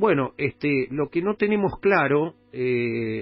Bueno, lo que no tenemos claro,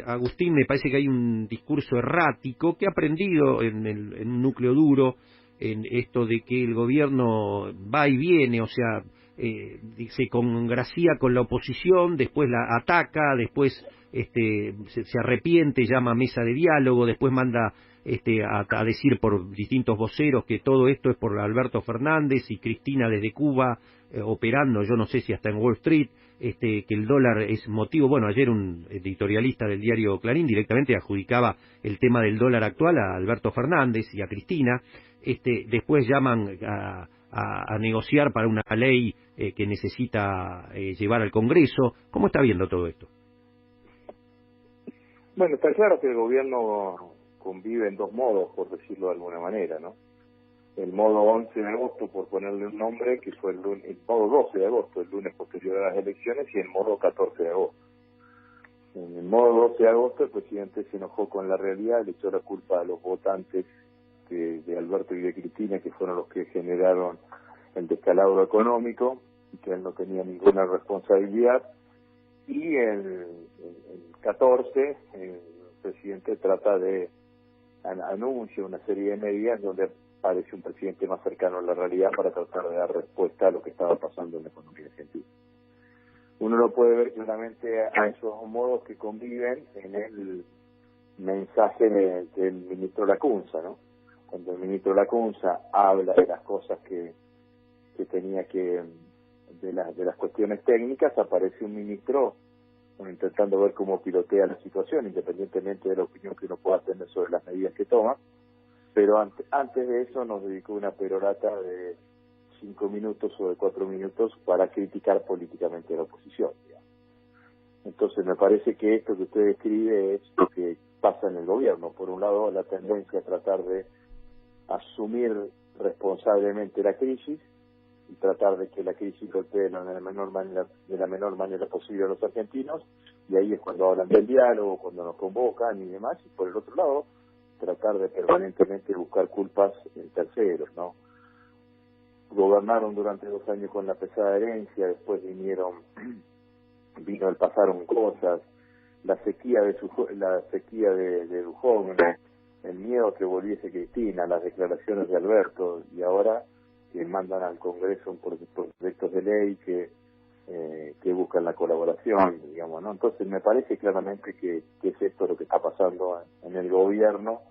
Agustín, me parece que hay un discurso errático que ha aprendido en un núcleo duro, en esto de que el gobierno va y viene, o sea, se congracia con la oposición, después la ataca, después se arrepiente, llama a mesa de diálogo, después manda a decir por distintos voceros que todo esto es por Alberto Fernández y Cristina desde Cuba operando, yo no sé si hasta en Wall Street, que el dólar es motivo. Bueno, ayer un editorialista del diario Clarín directamente adjudicaba el tema del dólar actual a Alberto Fernández y a Cristina. Después llaman a negociar para una ley que necesita llevar al Congreso. ¿Cómo está viendo todo esto? Bueno, está claro que el gobierno convive en dos modos, por decirlo de alguna manera, ¿no? El modo 11 de agosto, por ponerle un nombre, que fue el modo 12 de agosto, el lunes posterior a las elecciones, y el modo 14 de agosto. En el modo 12 de agosto el presidente se enojó con la realidad, le echó la culpa a los votantes de Alberto y de Cristina, que fueron los que generaron el descalabro económico, y que él no tenía ninguna responsabilidad. Y el 14, el presidente trata de anuncia una serie de medidas donde parece un presidente más cercano a la realidad para tratar de dar respuesta a lo que estaba pasando en la economía argentina. Uno lo puede ver claramente a esos modos que conviven en el mensaje del ministro Lacunza, ¿no? Cuando el ministro Lacunza habla de las cosas que tenía que, de las cuestiones técnicas, aparece un ministro intentando ver cómo pilotea la situación, independientemente de la opinión que uno pueda tener sobre las medidas que toma. Pero antes de eso nos dedicó una perorata de 5 minutos o de 4 minutos para criticar políticamente a la oposición, digamos. Entonces me parece que esto que usted describe es lo que pasa en el gobierno. Por un lado, la tendencia a tratar de asumir responsablemente la crisis y tratar de que la crisis golpee de la menor manera posible a los argentinos, y ahí es cuando hablan del diálogo, cuando nos convocan y demás, y por el otro lado tratar de permanentemente buscar culpas en terceros, ¿no? Gobernaron durante 2 años con la pesada herencia, después pasaron cosas, la sequía de Dujovne, el miedo a que volviese Cristina, las declaraciones de Alberto, y ahora que mandan al Congreso por proyectos de ley que buscan la colaboración, digamos, ¿no? Entonces me parece claramente que es esto lo que está pasando en el gobierno,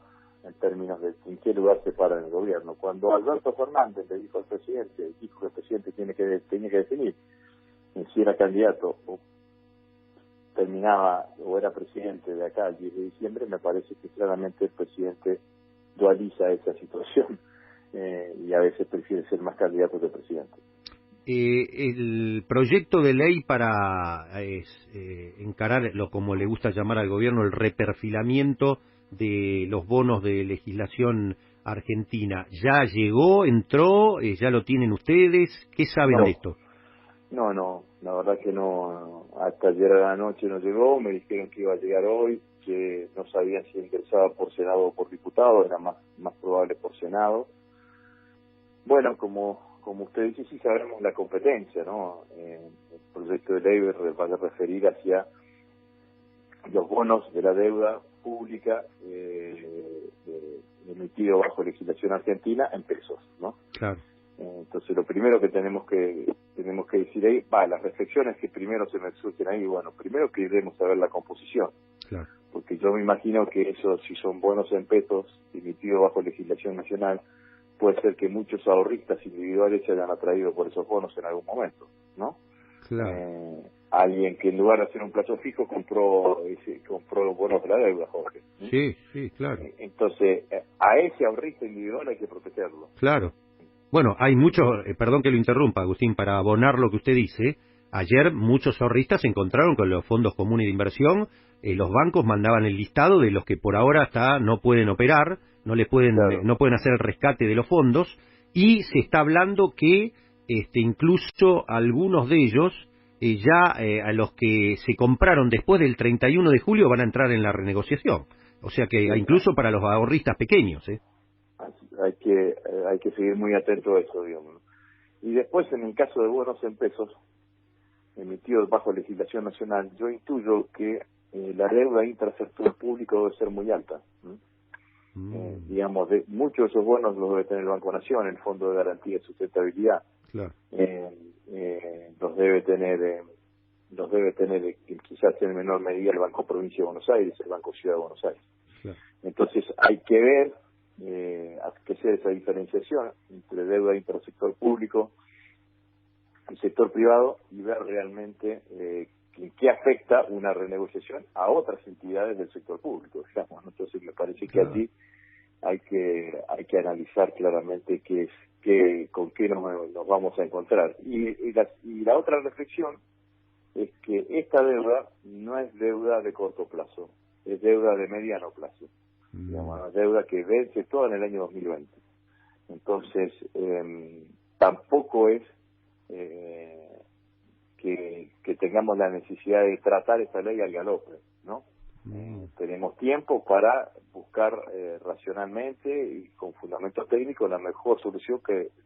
en términos de en qué lugar se para en el gobierno. Cuando Alberto Fernández le dijo al presidente, dijo que el presidente tenía que definir si era candidato o terminaba o era presidente de acá el 10 de diciembre, me parece que claramente el presidente dualiza esa situación y a veces prefiere ser más candidato que presidente. El proyecto de ley para encarar lo como le gusta llamar al gobierno el reperfilamiento de los bonos de legislación argentina, ¿ya llegó, entró, ya lo tienen ustedes? ¿Qué saben de esto? No, la verdad que no, hasta ayer a la noche no llegó, me dijeron que iba a llegar hoy, que no sabían si ingresaba por Senado o por diputado, era más probable por Senado. Bueno, como usted dice, sí sabemos la competencia, ¿no? El proyecto de ley va a referir hacia los bonos de la deuda pública emitido bajo legislación argentina en pesos, ¿no? Claro. Entonces lo primero que tenemos que decir ahí, las reflexiones que primero se me surgen ahí, bueno, primero que debemos saber la composición. Claro. Porque yo me imagino que eso, si son bonos en pesos emitidos bajo legislación nacional, puede ser que muchos ahorristas individuales se hayan atraído por esos bonos en algún momento, ¿no? Claro. Alguien que en lugar de hacer un plazo fijo compró los bonos de la deuda, Jorge. Sí, claro. Entonces, a ese ahorrista individual hay que protegerlo. Claro. Bueno, hay muchos, perdón que lo interrumpa, Agustín, para abonar lo que usted dice, ayer muchos ahorristas se encontraron con los fondos comunes de inversión, los bancos mandaban el listado de los que por ahora no pueden operar, no pueden hacer el rescate de los fondos, y se está hablando que incluso algunos de ellos a los que se compraron después del 31 de julio van a entrar en la renegociación. O sea que incluso para los ahorristas pequeños, Hay que seguir muy atento a eso, digamos, ¿no? Y después, en el caso de bonos en pesos, emitido bajo legislación nacional, yo intuyo que la deuda intrasector público debe ser muy alta. Digamos, muchos de esos bonos los debe tener el Banco Nación, el Fondo de Garantía y Sustentabilidad. Claro. Los debe tener quizás en menor medida el Banco Provincia de Buenos Aires, el Banco Ciudad de Buenos Aires. Claro. Entonces hay que ver, hay que hacer esa diferenciación entre deuda intrasector público y sector privado y ver realmente qué afecta una renegociación a otras entidades del sector público, digamos, ¿no? Entonces me parece que allí hay que analizar claramente con qué nos vamos a encontrar. Y la otra reflexión es que esta deuda no es deuda de corto plazo, es deuda de mediano plazo, digamos, deuda que vence toda en el año 2020. Entonces, tampoco es que tengamos la necesidad de tratar esta ley al galope, ¿no? Tenemos tiempo para buscar racionalmente y con fundamentos técnicos la mejor solución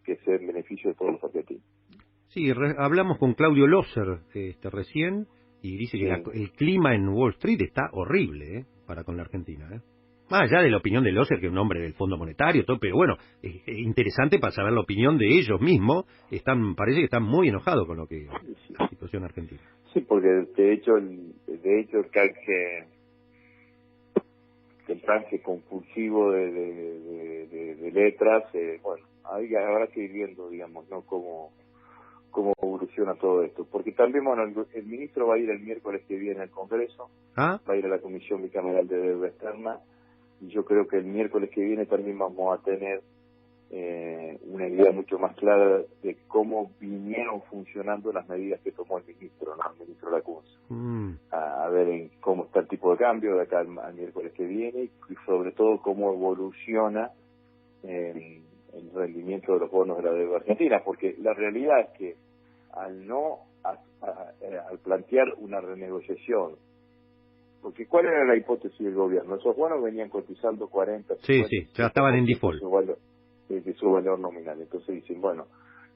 que sea en beneficio de todos los argentinos. Sí, hablamos con Claudio Loser recién y dice que el clima en Wall Street está horrible para con la Argentina. Más allá de la opinión de Loser, que es un hombre del Fondo Monetario, todo, pero bueno, es interesante para saber la opinión de ellos mismos. Parece que están muy enojados con lo que la situación argentina. Sí, porque de hecho el canje compulsivo de letras, bueno, ahí habrá que ir viendo, digamos, ¿no? Cómo evoluciona todo esto. Porque también, bueno, el ministro va a ir el miércoles que viene al Congreso, va a ir a la Comisión Bicameral de Deuda Externa, y yo creo que el miércoles que viene también vamos a tener una idea mucho más clara de cómo vinieron funcionando las medidas que tomó el ministro, ¿no? El ministro Lacunza. A ver cómo está el tipo de cambio de acá al miércoles que viene y sobre todo cómo evoluciona el rendimiento de los bonos de la deuda argentina, porque la realidad es que al plantear una renegociación, porque ¿cuál era la hipótesis del gobierno? Esos bonos venían cotizando 40, 50, sí, ya estaban en default de su valor nominal. Entonces dicen, bueno,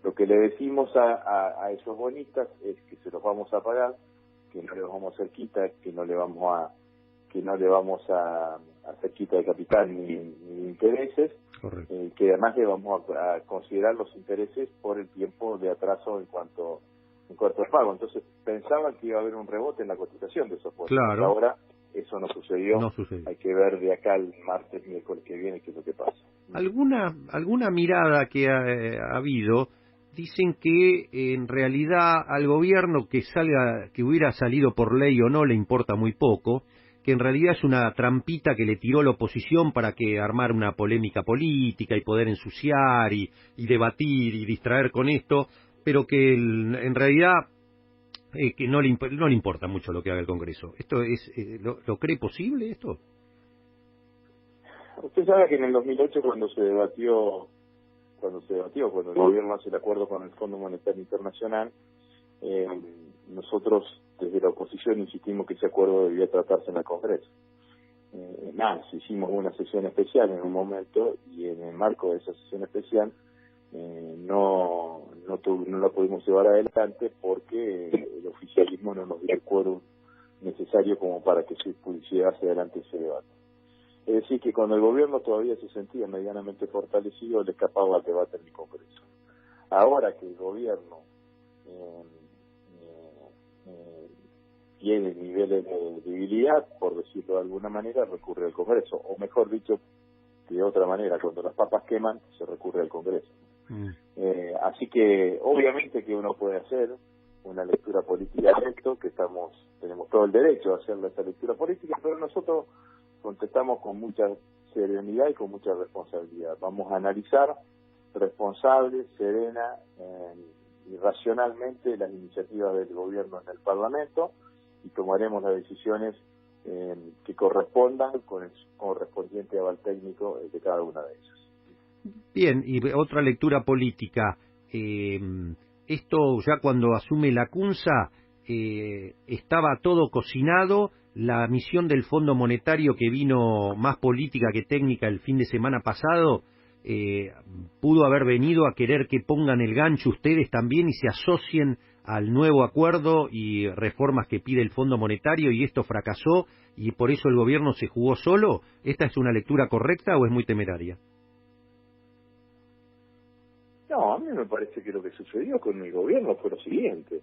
lo que le decimos a esos bonistas es que se los vamos a pagar, que no le vamos a hacer quita, que no le vamos a hacer quita de capital ni intereses, que además le vamos a considerar los intereses por el tiempo de atraso en cuanto al pago. Entonces pensaban que iba a haber un rebote en la cotización de esos bonos. Claro. Ahora eso no sucedió. Hay que ver de acá el martes, miércoles que viene qué es lo que pasa. Alguna mirada que ha habido, dicen que en realidad al gobierno que hubiera salido por ley o no le importa muy poco, que en realidad es una trampita que le tiró la oposición para que armar una polémica política y poder ensuciar y debatir y distraer con esto, pero que en realidad que no le importa mucho lo que haga el Congreso. ¿Esto lo cree posible esto? Usted sabe que en el 2008 cuando el gobierno hace el acuerdo con el Fondo Monetario Internacional, nosotros desde la oposición insistimos que ese acuerdo debía tratarse en el Congreso. Hicimos una sesión especial en un momento y en el marco de esa sesión especial no la pudimos llevar adelante porque el oficialismo no nos dio el quórum necesario como para que se pudiera llevarse adelante ese debate. Es decir, que cuando el gobierno todavía se sentía medianamente fortalecido, le escapaba al debate en el Congreso. Ahora que el gobierno tiene niveles de debilidad, por decirlo de alguna manera, recurre al Congreso. O mejor dicho, de otra manera, cuando las papas queman, se recurre al Congreso. Así que, obviamente que uno puede hacer una lectura política de esto, que tenemos todo el derecho a hacer esta lectura política, pero nosotros contestamos con mucha serenidad y con mucha responsabilidad. Vamos a analizar responsable, serena y racionalmente las iniciativas del gobierno en el Parlamento y tomaremos las decisiones que correspondan con el correspondiente aval técnico de cada una de ellas. Bien, y otra lectura política. Esto ya cuando asume Lacunza estaba todo cocinado. La misión del Fondo Monetario, que vino más política que técnica el fin de semana pasado, pudo haber venido a querer que pongan el gancho ustedes también y se asocien al nuevo acuerdo y reformas que pide el Fondo Monetario, y esto fracasó y por eso el gobierno se jugó solo? ¿Esta es una lectura correcta o es muy temeraria? No, a mí me parece que lo que sucedió con el gobierno fue lo siguiente.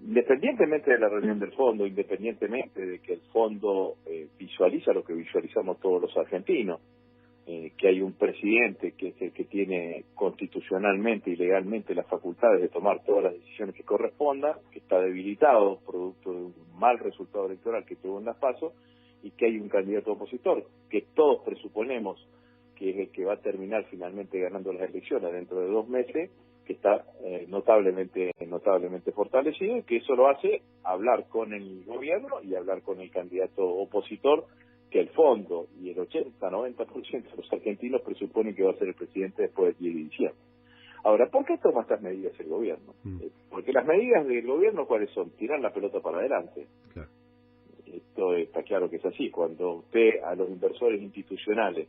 Independientemente de la reunión del fondo, independientemente de que el fondo visualiza lo que visualizamos todos los argentinos, que hay un presidente que es el que tiene constitucionalmente y legalmente las facultades de tomar todas las decisiones que correspondan, que está debilitado producto de un mal resultado electoral que tuvo en las PASO, y que hay un candidato opositor que todos presuponemos que es el que va a terminar finalmente ganando las elecciones dentro de 2 meses, que está notablemente fortalecido, y que eso lo hace hablar con el gobierno y hablar con el candidato opositor, que el fondo y el 80-90% de los argentinos presuponen que va a ser el presidente después del 10 de diciembre. Ahora, ¿por qué toma estas medidas el gobierno? Porque las medidas del gobierno, ¿cuáles son? Tirar la pelota para adelante. Claro. Esto está claro que es así. Cuando usted a los inversores institucionales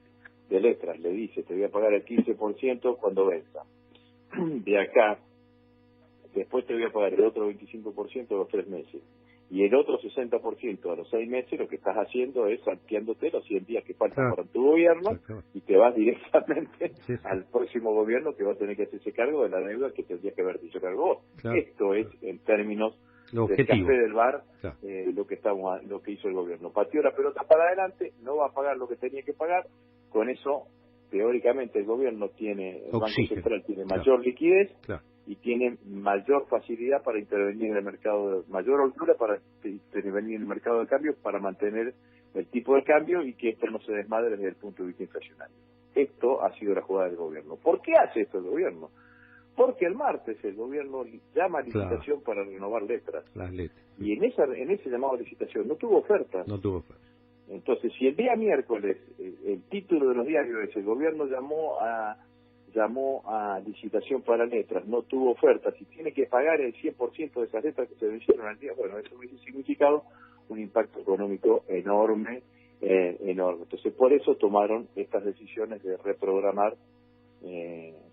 de letras le dice, te voy a pagar el 15% cuando venza, de acá, después te voy a pagar el otro 25% a los 3 meses, y el otro 60% a los 6 meses, lo que estás haciendo es salteándote los 100 días que faltan para tu gobierno, y te vas directamente al próximo gobierno que va a tener que hacerse cargo de la deuda que tendría que haber dicho cargo vos. Esto es, en términos del café del bar, lo que hizo el gobierno. Pateó la pelota para adelante, no va a pagar lo que tenía que pagar. Con eso, teóricamente, el gobierno tiene, el Banco Central tiene mayor liquidez y tiene mayor facilidad para intervenir en el mercado, mayor holgura para intervenir en el mercado de cambio, para mantener el tipo de cambio y que esto no se desmadre desde el punto de vista inflacionario. Esto ha sido la jugada del gobierno. ¿Por qué hace esto el gobierno? Porque el martes el gobierno llama a licitación para renovar letras. Las letras. Y en ese llamado a licitación no tuvo oferta. Entonces, si el día miércoles el título de los diarios es el gobierno llamó a licitación para letras, no tuvo oferta, si tiene que pagar el 100% de esas letras que se vencieron al día, bueno, eso hubiese significado un impacto económico enorme. Entonces, por eso tomaron estas decisiones de reprogramar,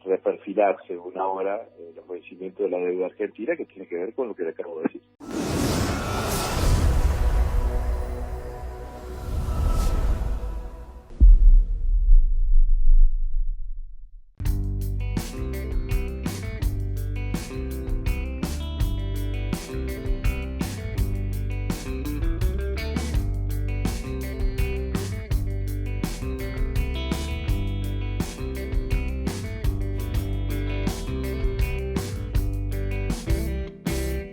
reperfilarse una hora los vencimientos de la deuda argentina, que tiene que ver con lo que le acabo de decir.